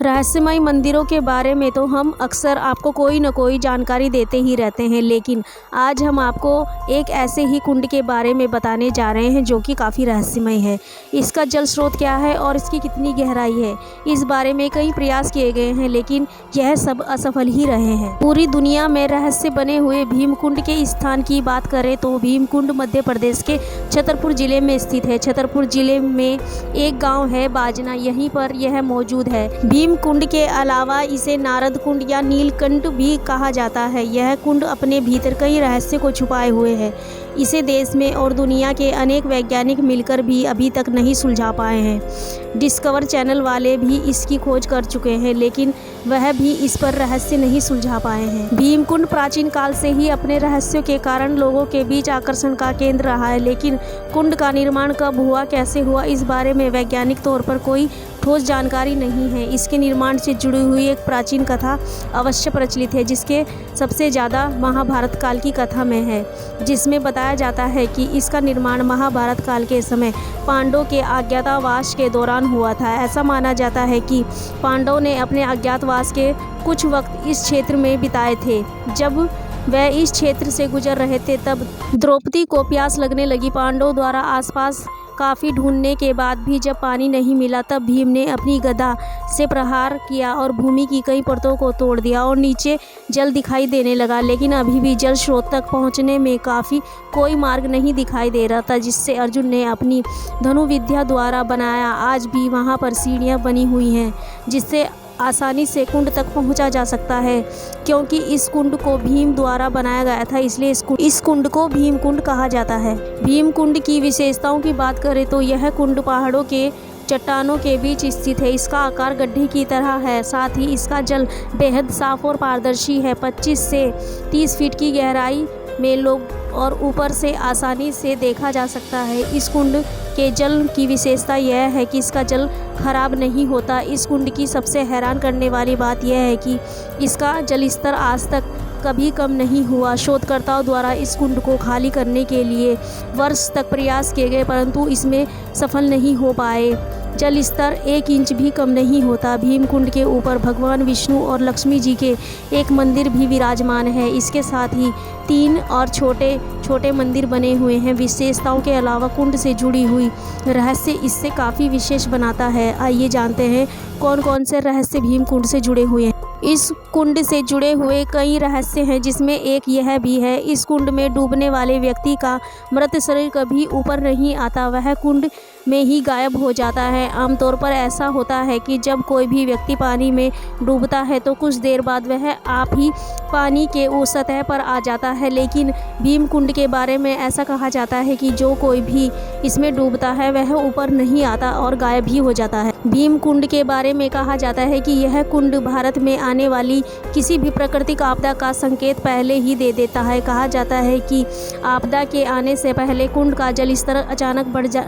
रहस्यमय मंदिरों के बारे में तो हम अक्सर आपको कोई न कोई जानकारी देते ही रहते हैं, लेकिन आज हम आपको एक ऐसे ही कुंड के बारे में बताने जा रहे हैं जो कि काफ़ी रहस्यमय है। इसका जल स्रोत क्या है और इसकी कितनी गहराई है, इस बारे में कई प्रयास किए गए हैं, लेकिन यह सब असफल ही रहे हैं। पूरी दुनिया में रहस्य बने हुए भीमकुंड के स्थान की बात करें तो भीमकुंड मध्य प्रदेश के छतरपुर जिले में स्थित है। छतरपुर जिले में एक गाँव है बाजना, यहीं पर यह मौजूद है। भीमकुंड के अलावा इसे नारद कुंड या नीलकंठ भी कहा जाता है। यह कुंड अपने भीतर कई रहस्य को छुपाए हुए है। इसे देश में और दुनिया के अनेक वैज्ञानिक मिलकर भी अभी तक नहीं सुलझा पाए हैं। डिस्कवर चैनल वाले भी इसकी खोज कर चुके हैं, लेकिन वह भी इस पर रहस्य नहीं सुलझा पाए हैं। भीमकुंड प्राचीन काल से ही अपने रहस्यों के कारण लोगों के बीच आकर्षण का केंद्र रहा है, लेकिन कुंड का निर्माण कब हुआ, कैसे हुआ, इस बारे में वैज्ञानिक तौर पर कोई ठोस जानकारी नहीं है। इसके निर्माण से जुड़ी हुई एक प्राचीन कथा अवश्य प्रचलित है, जिसके सबसे ज़्यादा महाभारत काल की कथा में है, जिसमें बताया जाता है कि इसका निर्माण महाभारत काल के समय पांडवों के अज्ञातवास के दौरान हुआ था। ऐसा माना जाता है कि पांडवों ने अपने अज्ञातवास के कुछ वक्त इस क्षेत्र में बिताए थे। जब वह इस क्षेत्र से गुजर रहे थे तब द्रौपदी को प्यास लगने लगी। पांडवों द्वारा आसपास काफ़ी ढूंढने के बाद भी जब पानी नहीं मिला तब भीम ने अपनी गदा से प्रहार किया और भूमि की कई परतों को तोड़ दिया और नीचे जल दिखाई देने लगा, लेकिन अभी भी जल स्रोत तक पहुंचने में काफ़ी कोई मार्ग नहीं दिखाई दे रहा था, जिससे अर्जुन ने अपनी धनुविद्या द्वारा बनाया। आज भी वहां पर सीढ़ियां बनी हुई हैं जिससे आसानी से कुंड तक पहुंचा जा सकता है। क्योंकि इस कुंड को भीम द्वारा बनाया गया था, इसलिए इस कुंड को भीमकुंड कहा जाता है। भीमकुंड की विशेषताओं की बात करें तो यह कुंड पहाड़ों के चट्टानों के बीच स्थित है। इसका आकार गड्ढे की तरह है, साथ ही इसका जल बेहद साफ और पारदर्शी है। 25 से 30 फीट की गहराई में लोग और ऊपर से आसानी से देखा जा सकता है। इस कुंड के जल की विशेषता यह है कि इसका जल खराब नहीं होता। इस कुंड की सबसे हैरान करने वाली बात यह है कि इसका जल स्तर आज तक कभी कम नहीं हुआ। शोधकर्ताओं द्वारा इस कुंड को खाली करने के लिए वर्ष तक प्रयास किए गए, परंतु इसमें सफल नहीं हो पाए। जल स्तर 1 इंच भी कम नहीं होता। भीमकुंड के ऊपर भगवान विष्णु और लक्ष्मी जी के एक मंदिर भी विराजमान है। इसके साथ ही 3 और छोटे छोटे मंदिर बने हुए हैं। विशेषताओं के अलावा कुंड से जुड़ी हुई रहस्य इससे काफ़ी विशेष बनाता है। आइए जानते हैं कौन कौन से रहस्य भीमकुंड से जुड़े हुए हैं। इस कुंड से जुड़े हुए कई रहस्य हैं, जिसमें एक यह भी है, इस कुंड में डूबने वाले व्यक्ति का मृत शरीर कभी ऊपर नहीं आता, वह कुंड में ही गायब हो जाता है। आमतौर पर ऐसा होता है कि जब कोई भी व्यक्ति पानी में डूबता है तो कुछ देर बाद वह आप ही पानी के सतह पर आ जाता है, लेकिन भीमकुंड के बारे में ऐसा कहा जाता है कि जो कोई भी इसमें डूबता है वह ऊपर नहीं आता और गायब ही हो जाता है। भीमकुंड के बारे में कहा जाता है कि यह कुंड भारत में आने वाली किसी भी प्राकृतिक आपदा का संकेत पहले ही दे देता है। कहा जाता है कि आपदा के आने से पहले कुंड का जल स्तर अचानक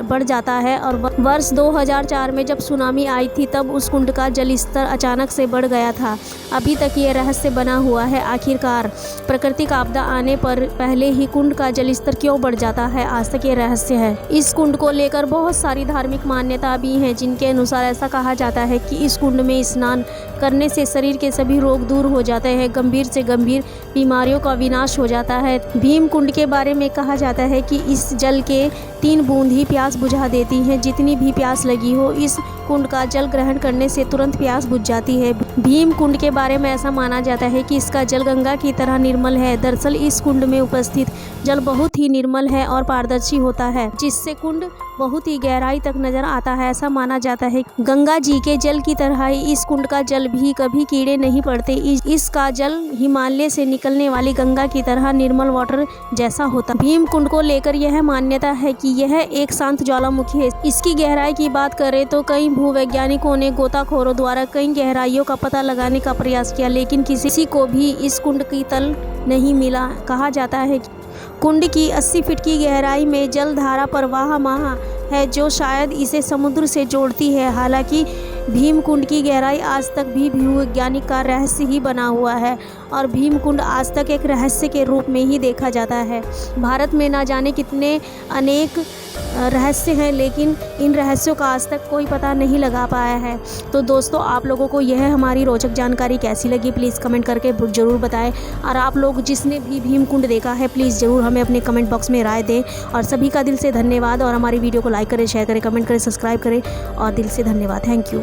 बढ़ जाता है और वर्ष 2004 में जब सुनामी आई थी तब उस कुंड का जल स्तर अचानक से बढ़ गया था। अभी तक ये रहस्य बना हुआ है, आखिरकार प्राकृतिक आपदा आने पर पहले ही कुंड का जल स्तर क्यों बढ़ जाता है, आज तक ये रहस्य है। इस कुंड को लेकर बहुत सारी धार्मिक मान्यता भी हैं, जिनके अनुसार ऐसा कहा जाता है कि इस कुंड में स्नान करने से शरीर के सभी रोग दूर हो जाते हैं, गंभीर से गंभीर बीमारियों का विनाश हो जाता है। भीमकुंड के बारे में कहा जाता है कि इस जल के 3 बूंद ही प्यास बुझा देती हैं। जितनी भी प्यास लगी हो, इस कुंड का जल ग्रहण करने से तुरंत प्यास बुझ जाती है। भीमकुंड के बारे में ऐसा माना जाता है कि इसका जल गंगा की तरह निर्मल है। दरअसल इस कुंड में उपस्थित जल बहुत ही निर्मल है और पारदर्शी होता है, जिससे कुंड बहुत ही गहराई तक नजर आता है। ऐसा माना जाता है गंगा जी के जल की तरह ही इस कुंड का जल भी कभी कीड़े नहीं पड़ते। इसका जल हिमालय से निकलने वाली गंगा की तरह निर्मल वाटर जैसा होता। भीमकुंड को लेकर यह मान्यता है कि यह एक शांत ज्वालामुखी है। इसकी गहराई की बात करें तो कई भूवैज्ञानिकों ने गोताखोरों द्वारा कई गहराइयों का पता लगाने का प्रयास किया, लेकिन किसी को भी इस कुंड की तल नहीं मिला। कहा जाता है कि कुंड की 80 फीट की गहराई में जल धारा प्रवाहमान है, जो शायद इसे समुद्र से जोड़ती है। हालांकि भीमकुंड की गहराई आज तक भी भूवैज्ञानिक का रहस्य ही बना हुआ है और भीमकुंड आज तक एक रहस्य के रूप में ही देखा जाता है। भारत में ना जाने कितने अनेक रहस्य हैं, लेकिन इन रहस्यों का आज तक कोई पता नहीं लगा पाया है। तो दोस्तों, आप लोगों को यह हमारी रोचक जानकारी कैसी लगी प्लीज़ कमेंट करके ज़रूर बताएं। और आप लोग जिसने भी भीम कुंड देखा है प्लीज़ ज़रूर हमें अपने कमेंट बॉक्स में राय दें। और सभी का दिल से धन्यवाद। और हमारी वीडियो को लाइक करें, शेयर करें, कमेंट करें, सब्सक्राइब करें और दिल से धन्यवाद। Thank you.